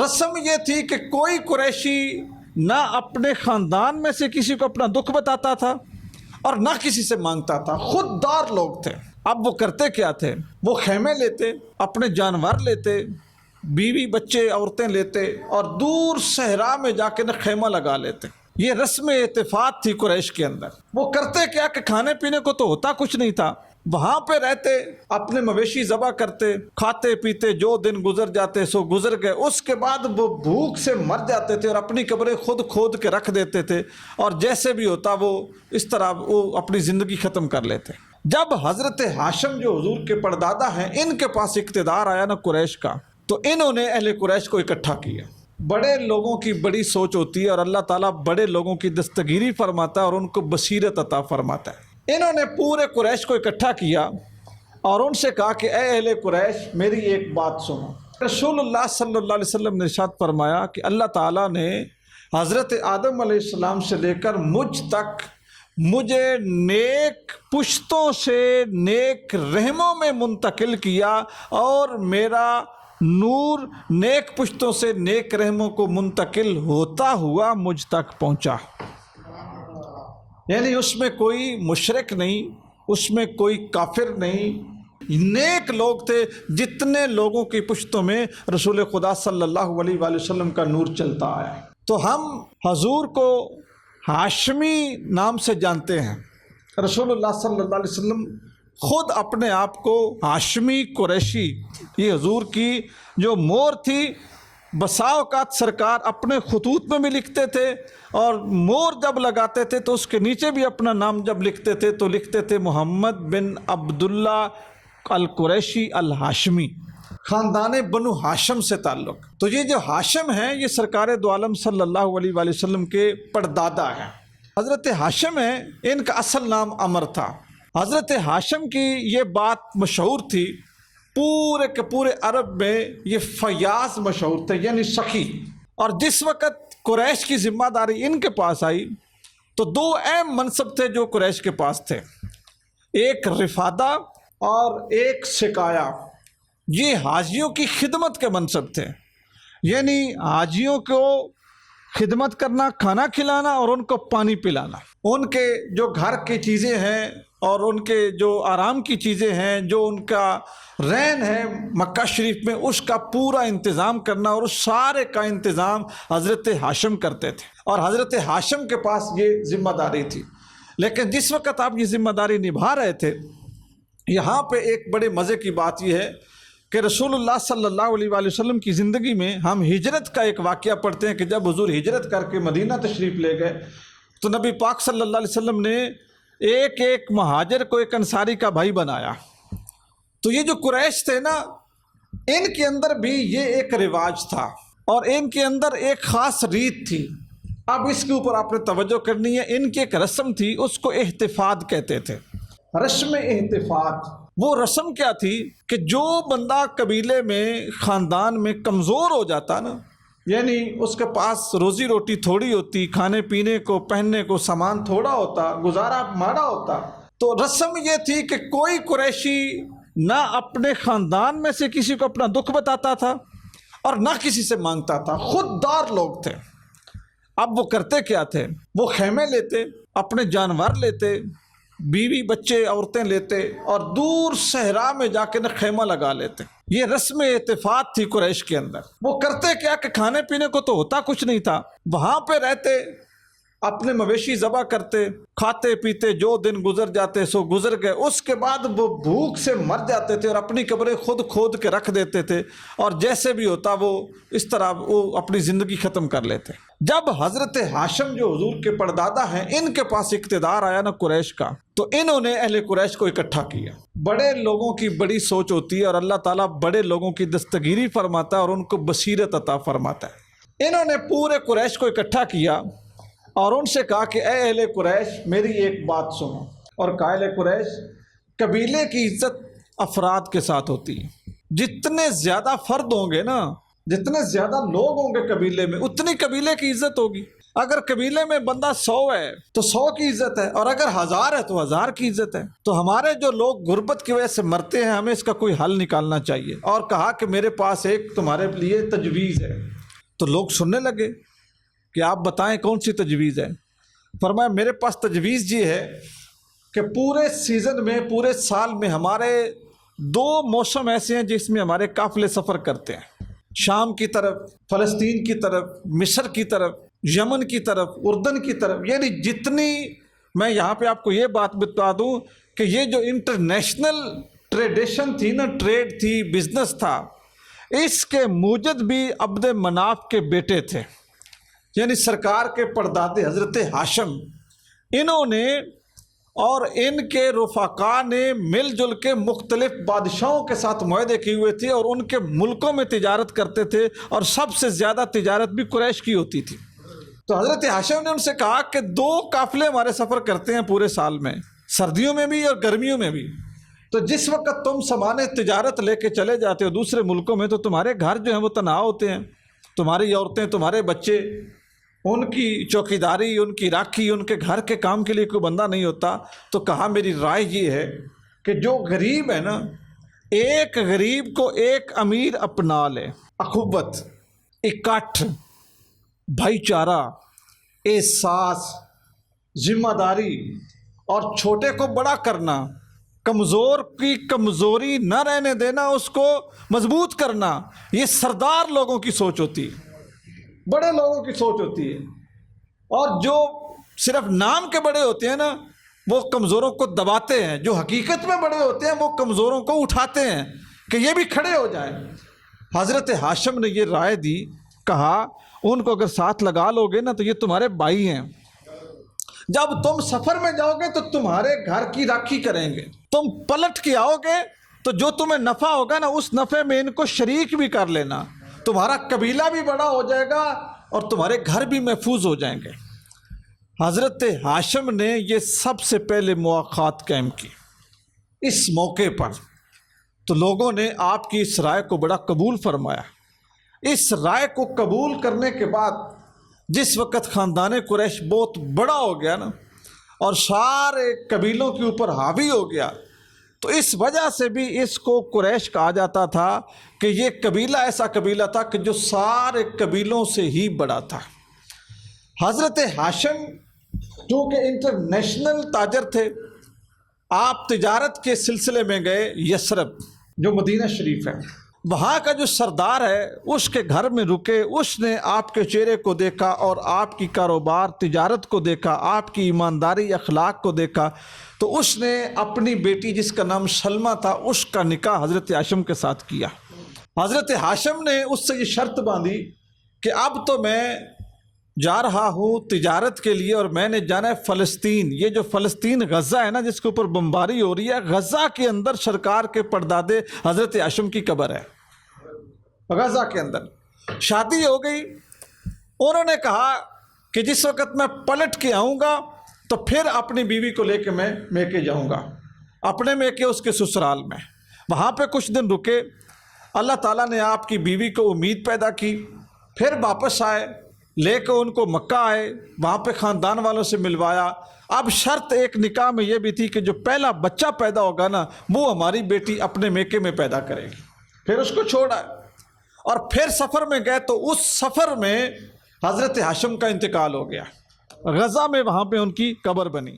رسم یہ تھی کہ کوئی قریشی نہ اپنے خاندان میں سے کسی کو اپنا دکھ بتاتا تھا اور نہ کسی سے مانگتا تھا، خوددار لوگ تھے۔ اب وہ کرتے کیا تھے؟ وہ خیمے لیتے، اپنے جانور لیتے، بیوی بچے عورتیں لیتے اور دور صحرا میں جا کے خیمہ لگا لیتے۔ یہ رسم اتفاق تھی قریش کے اندر۔ وہ کرتے کیا کہ کھانے پینے کو تو ہوتا کچھ نہیں تھا، وہاں پہ رہتے، اپنے مویشی ذبح کرتے، کھاتے پیتے، جو دن گزر جاتے سو گزر گئے، اس کے بعد وہ بھوک سے مر جاتے تھے اور اپنی قبریں خود کھود کے رکھ دیتے تھے، اور جیسے بھی ہوتا وہ اس طرح وہ اپنی زندگی ختم کر لیتے۔ جب حضرت ہاشم جو حضور کے پردادا ہیں ان کے پاس اقتدار آیا نا قریش کا، تو انہوں نے اہل قریش کو اکٹھا کیا۔ بڑے لوگوں کی بڑی سوچ ہوتی ہے اور اللہ تعالیٰ بڑے لوگوں کی دستگیری فرماتا ہے اور ان کو بصیرت عطا فرماتا ہے۔ انہوں نے پورے قریش کو اکٹھا کیا اور ان سے کہا کہ اے اہل قریش، میری ایک بات سنو۔ رسول اللہ صلی اللہ علیہ وسلم نے ارشاد فرمایا کہ اللہ تعالیٰ نے حضرت آدم علیہ السلام سے لے کر مجھ تک مجھے نیک پشتوں سے نیک رحموں میں منتقل کیا، اور میرا نور نیک پشتوں سے نیک رحموں کو منتقل ہوتا ہوا مجھ تک پہنچا۔ یعنی اس میں کوئی مشرک نہیں، اس میں کوئی کافر نہیں، نیک لوگ تھے، جتنے لوگوں کی پشتوں میں رسول خدا صلی اللہ علیہ وآلہ وسلم کا نور چلتا آیا۔ تو ہم حضور کو ہاشمی نام سے جانتے ہیں۔ رسول اللہ صلی اللہ علیہ وسلم خود اپنے آپ کو ہاشمی قریشی، یہ حضور کی جو مور تھی، بسا اوقات سرکار اپنے خطوط میں بھی لکھتے تھے، اور مور جب لگاتے تھے تو اس کے نیچے بھی اپنا نام جب لکھتے تھے تو لکھتے تھے محمد بن عبداللہ القریشی الہاشمی، خاندان بنو ہاشم سے تعلق۔ تو یہ جو ہاشم ہیں یہ سرکار دو عالم صلی اللہ علیہ وآلہ وسلم کے پردادا ہیں۔ حضرت ہاشم ہیں، ان کا اصل نام عمر تھا۔ حضرت ہاشم کی یہ بات مشہور تھی، پورے کے پورے عرب میں یہ فیاض مشہور تھے، یعنی سخی۔ اور جس وقت قریش کی ذمہ داری ان کے پاس آئی تو دو اہم منصب تھے جو قریش کے پاس تھے، ایک رفادہ اور ایک سقایا۔ یہ حاجیوں کی خدمت کے منصب تھے، یعنی حاجیوں کو خدمت کرنا، کھانا کھلانا اور ان کو پانی پلانا، ان کے جو گھر کی چیزیں ہیں اور ان کے جو آرام کی چیزیں ہیں، جو ان کا رہن ہے مکہ شریف میں، اس کا پورا انتظام کرنا، اور اس سارے کا انتظام حضرت ہاشم کرتے تھے، اور حضرت ہاشم کے پاس یہ ذمہ داری تھی۔ لیکن جس وقت آپ یہ ذمہ داری نبھا رہے تھے، یہاں پہ ایک بڑے مزے کی بات یہ ہے کہ رسول اللہ صلی اللہ علیہ وآلہ وسلم کی زندگی میں ہم ہجرت کا ایک واقعہ پڑھتے ہیں کہ جب حضور ہجرت کر کے مدینہ تشریف لے گئے تو نبی پاک صلی اللہ علیہ وسلم نے ایک ایک مہاجر کو ایک انصاری کا بھائی بنایا۔ تو یہ جو قریش تھے نا، ان کے اندر بھی یہ ایک رواج تھا اور ان کے اندر ایک خاص ریت تھی۔ اب اس کے اوپر آپ نے توجہ کرنی ہے۔ ان کی ایک رسم تھی، اس کو احتفاظ کہتے تھے، رسم احتفاظ۔ وہ رسم کیا تھی کہ جو بندہ قبیلے میں، خاندان میں کمزور ہو جاتا نا، یعنی اس کے پاس روزی روٹی تھوڑی ہوتی، کھانے پینے کو، پہننے کو سامان تھوڑا ہوتا، گزارا ماڑا ہوتا، تو رسم یہ تھی کہ کوئی قریشی نہ اپنے خاندان میں سے کسی کو اپنا دکھ بتاتا تھا اور نہ کسی سے مانگتا تھا، خوددار لوگ تھے۔ اب وہ کرتے کیا تھے؟ وہ خیمے لیتے، اپنے جانور لیتے، بیوی بچے عورتیں لیتے اور دور صحرا میں جا کے خیمہ لگا لیتے۔ یہ رسم اتفاق تھی قریش کے اندر۔ وہ کرتے کیا کہ کھانے پینے کو تو ہوتا کچھ نہیں تھا، وہاں پہ رہتے، اپنے مویشی ذبح کرتے، کھاتے پیتے، جو دن گزر جاتے سو گزر گئے، اس کے بعد وہ بھوک سے مر جاتے تھے اور اپنی قبریں خود کھود کے رکھ دیتے تھے، اور جیسے بھی ہوتا وہ اس طرح وہ اپنی زندگی ختم کر لیتے۔ جب حضرت ہاشم جو حضور کے پردادا ہیں ان کے پاس اقتدار آیا نا قریش کا، تو انہوں نے اہل قریش کو اکٹھا کیا۔ بڑے لوگوں کی بڑی سوچ ہوتی ہے اور اللہ تعالیٰ بڑے لوگوں کی دستگیری فرماتا ہے اور ان کو بصیرت عطا فرماتا ہے۔ انہوں نے پورے قریش کو اکٹھا کیا اور ان سے کہا کہ اے اہل قریش، میری ایک بات سنو۔ اور کہا اہل قریش، قبیلے کی عزت افراد کے ساتھ ہوتی ہے۔ جتنے زیادہ فرد ہوں گے نا، جتنے زیادہ لوگ ہوں گے قبیلے میں، اتنی قبیلے کی عزت ہوگی۔ اگر قبیلے میں بندہ 100 ہے تو 100 کی عزت ہے، اور اگر 1000 ہے تو 1000 کی عزت ہے۔ تو ہمارے جو لوگ غربت کی وجہ سے مرتے ہیں، ہمیں اس کا کوئی حل نکالنا چاہیے۔ اور کہا کہ میرے پاس ایک تمہارے لیے تجویز ہے۔ تو لوگ سننے لگے کہ آپ بتائیں کون سی تجویز ہے. فرمایا میرے پاس تجویز یہ ہے کہ پورے سیزن میں، پورے سال میں ہمارے 2 موسم ایسے ہیں جس میں ہمارے قافلے سفر کرتے ہیں، شام کی طرف، فلسطین کی طرف، مصر کی طرف، یمن کی طرف، اردن کی طرف. یعنی جتنی، میں یہاں پہ آپ کو یہ بات بتا دوں کہ یہ جو انٹرنیشنل ٹریڈیشن تھی نا، ٹریڈ تھی، بزنس تھا، اس کے موجد بھی عبد مناف کے بیٹے تھے، یعنی سرکار کے پردادے حضرت ہاشم. انہوں نے اور ان کے رفقا نے مل جل کے مختلف بادشاہوں کے ساتھ معاہدے کیے ہوئے تھے اور ان کے ملکوں میں تجارت کرتے تھے، اور سب سے زیادہ تجارت بھی قریش کی ہوتی تھی. تو حضرت ہاشم نے ان سے کہا کہ 2 قافلے ہمارے سفر کرتے ہیں پورے سال میں، سردیوں میں بھی اور گرمیوں میں بھی. تو جس وقت تم سامان تجارت لے کے چلے جاتے ہو دوسرے ملکوں میں، تو تمہارے گھر جو ہیں وہ تنہا ہوتے ہیں، تمہاری عورتیں، تمہارے بچے، ان کی چوکیداری، ان کی راکھی، ان کے گھر کے کام کے لیے کوئی بندہ نہیں ہوتا. تو کہا میری رائے یہ ہے کہ جو غریب ہے نا، ایک غریب کو ایک امیر اپنا لے. اخوت، اکٹھ، بھائی چارہ، احساس، ذمہ داری، اور چھوٹے کو بڑا کرنا، کمزور کی کمزوری نہ رہنے دینا، اس کو مضبوط کرنا، یہ سردار لوگوں کی سوچ ہوتی ہے، بڑے لوگوں کی سوچ ہوتی ہے. اور جو صرف نام کے بڑے ہوتے ہیں نا، وہ کمزوروں کو دباتے ہیں. جو حقیقت میں بڑے ہوتے ہیں وہ کمزوروں کو اٹھاتے ہیں کہ یہ بھی کھڑے ہو جائیں. حضرت ہاشم نے یہ رائے دی، کہا ان کو اگر ساتھ لگا لو گے نا تو یہ تمہارے بھائی ہیں، جب تم سفر میں جاؤ گے تو تمہارے گھر کی راکھی کریں گے، تم پلٹ کے آؤ گے تو جو تمہیں نفع ہوگا نا، اس نفع میں ان کو شریک بھی کر لینا، تمہارا قبیلہ بھی بڑا ہو جائے گا اور تمہارے گھر بھی محفوظ ہو جائیں گے. حضرت ہاشم نے یہ سب سے پہلے مواخات قائم کی اس موقع پر. تو لوگوں نے آپ کی اس رائے کو بڑا قبول فرمایا. اس رائے کو قبول کرنے کے بعد جس وقت خاندان قریش بہت بڑا ہو گیا نا، اور سارے قبیلوں کے اوپر حاوی ہو گیا، تو اس وجہ سے بھی اس کو قریش کہا جاتا تھا کہ یہ قبیلہ ایسا قبیلہ تھا کہ جو سارے قبیلوں سے ہی بڑا تھا. حضرت ہاشم چونکہ انٹرنیشنل تاجر تھے، آپ تجارت کے سلسلے میں گئے یثرب، جو مدینہ شریف ہے. وہاں کا جو سردار ہے اس کے گھر میں رکے، اس نے آپ کے چہرے کو دیکھا اور آپ کی کاروبار تجارت کو دیکھا، آپ کی ایمانداری اخلاق کو دیکھا. تو اس نے اپنی بیٹی جس کا نام سلمہ تھا، اس کا نکاح حضرت ہاشم کے ساتھ کیا. حضرت ہاشم نے اس سے یہ شرط باندھی کہ اب تو میں جا رہا ہوں تجارت کے لیے، اور میں نے جانا ہے فلسطین. یہ جو فلسطین غزہ ہے نا جس کے اوپر بمباری ہو رہی ہے، غزہ کے اندر سرکار کے پردادے حضرت ہاشم کی قبر ہے. غزہ کے اندر شادی ہو گئی. انہوں نے کہا کہ جس وقت میں پلٹ کے آؤں گا تو پھر اپنی بیوی کو لے کے میں میکے جاؤں گا، اپنے میکے اس کے سسرال میں. وہاں پہ کچھ دن رکے، اللہ تعالیٰ نے آپ کی بیوی کو امید پیدا کی. پھر واپس آئے، لے کے ان کو مکہ آئے، وہاں پہ خاندان والوں سے ملوایا. اب شرط ایک نکاح میں یہ بھی تھی کہ جو پہلا بچہ پیدا ہوگا نا، وہ ہماری بیٹی اپنے میکے میں پیدا کرے گی. پھر اس کو چھوڑا اور پھر سفر میں گئے. تو اس سفر میں حضرت ہاشم کا انتقال ہو گیا. غزہ میں وہاں پہ ان کی قبر بنی.